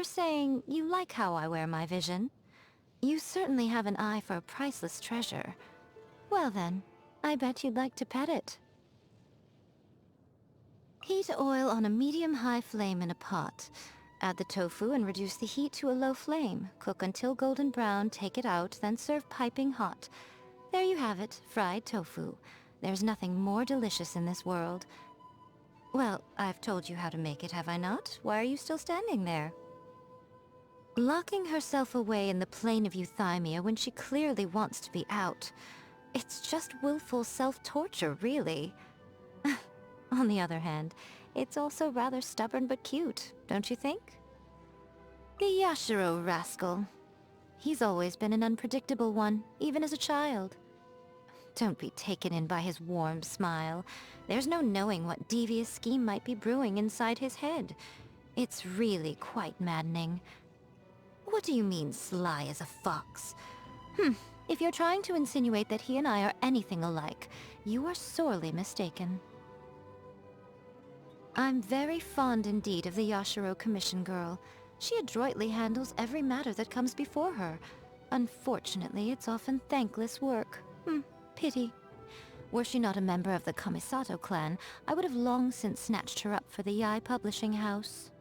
you're saying you like how I wear my vision? You certainly have an eye for a priceless treasure. Well then, I bet you'd like to pet it. Heat oil on a medium-high flame in a pot. Add the tofu and reduce the heat to a low flame. Cook until golden brown, take it out, then serve piping hot. There you have it, fried tofu. There's nothing more delicious in this world. Well, I've told you how to make it, have I not? Why are you still standing there? Locking herself away in the plane of euthymia when she clearly wants to be out. It's just willful self-torture, really. On the other hand, it's also rather stubborn but cute, don't you think? The Yashiro rascal. He's always been an unpredictable one, even as a child. Don't be taken in by his warm smile. There's no knowing what devious scheme might be brewing inside his head. It's really quite maddening. What do you mean, sly as a fox? If you're trying to insinuate that he and I are anything alike, you are sorely mistaken. I'm very fond indeed of the Yashiro Commission girl. She adroitly handles every matter that comes before her. Unfortunately, it's often thankless work. Pity. Were she not a member of the Kamisato clan, I would have long since snatched her up for the Yae publishing house.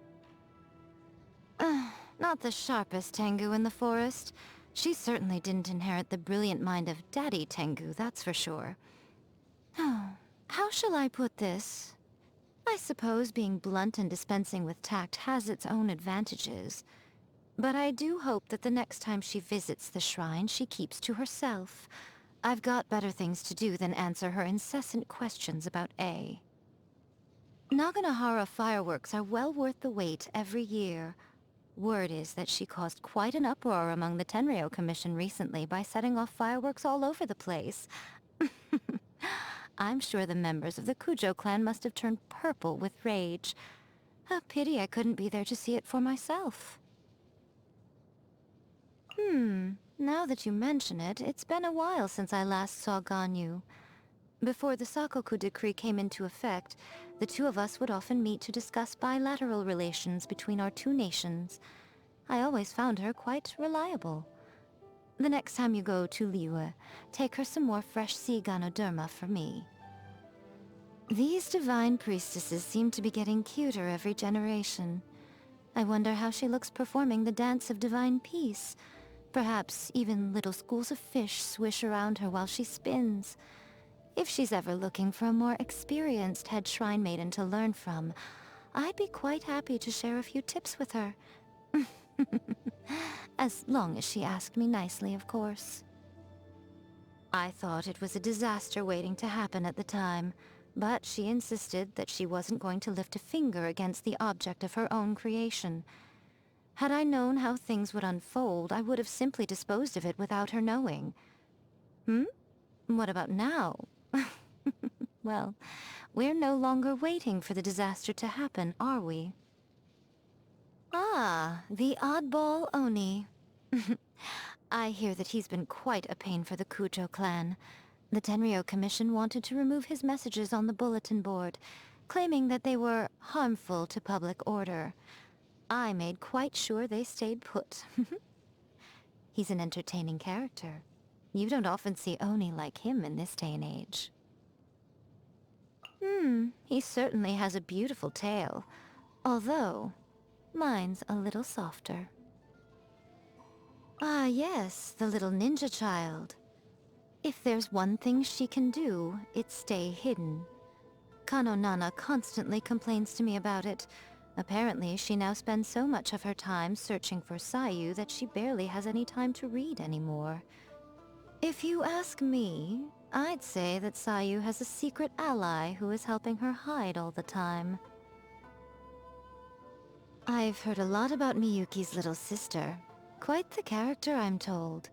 Not the sharpest Tengu in the forest. She certainly didn't inherit the brilliant mind of Daddy Tengu, that's for sure. How shall I put this? I suppose being blunt and dispensing with tact has its own advantages. But I do hope that the next time she visits the shrine, she keeps to herself. I've got better things to do than answer her incessant questions about A. Naganohara fireworks are well worth the wait every year. Word is that she caused quite an uproar among the Tenryo Commission recently by setting off fireworks all over the place. I'm sure the members of the Kujou clan must have turned purple with rage. A pity I couldn't be there to see it for myself. Now that you mention it, it's been a while since I last saw Ganyu. Before the Sakoku decree came into effect, the two of us would often meet to discuss bilateral relations between our two nations. I always found her quite reliable. The next time you go to Liyue, take her some more fresh sea Ganoderma for me. These divine priestesses seem to be getting cuter every generation. I wonder how she looks performing the dance of divine peace. Perhaps even little schools of fish swish around her while she spins. If she's ever looking for a more experienced head shrine maiden to learn from, I'd be quite happy to share a few tips with her. As long as she asked me nicely, of course. I thought it was a disaster waiting to happen at the time, but she insisted that she wasn't going to lift a finger against the object of her own creation. Had I known how things would unfold, I would have simply disposed of it without her knowing. What about now? Well, we're no longer waiting for the disaster to happen, are we? Ah, the oddball Oni. I hear that he's been quite a pain for the Kujou clan. The Tenryo Commission wanted to remove his messages on the bulletin board, claiming that they were harmful to public order. I made quite sure they stayed put. He's an entertaining character. You don't often see Oni like him in this day and age. He certainly has a beautiful tail, although mine's a little softer. Ah yes, the little ninja child. If there's one thing she can do, it's stay hidden. Kano Nana constantly complains to me about it. Apparently, she now spends so much of her time searching for Sayu that she barely has any time to read anymore. If you ask me, I'd say that Sayu has a secret ally who is helping her hide all the time. I've heard a lot about Miyuki's little sister. Quite the character, I'm told.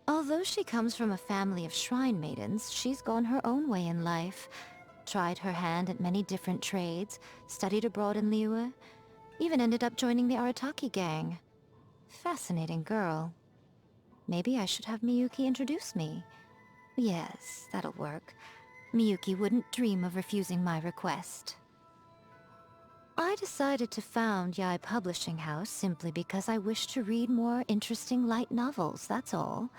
Although she comes from a family of shrine maidens, she's gone her own way in life. Tried her hand at many different trades, studied abroad in Liyue, even ended up joining the Arataki gang. Fascinating girl. Maybe I should have Miyuki introduce me. Yes, that'll work. Miyuki wouldn't dream of refusing my request. I decided to found Yae Publishing House simply because I wished to read more interesting light novels, that's all.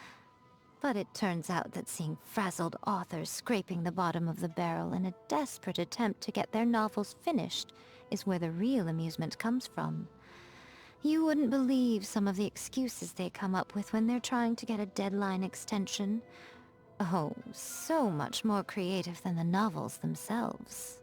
But it turns out that seeing frazzled authors scraping the bottom of the barrel in a desperate attempt to get their novels finished is where the real amusement comes from. You wouldn't believe some of the excuses they come up with when they're trying to get a deadline extension. Oh, so much more creative than the novels themselves.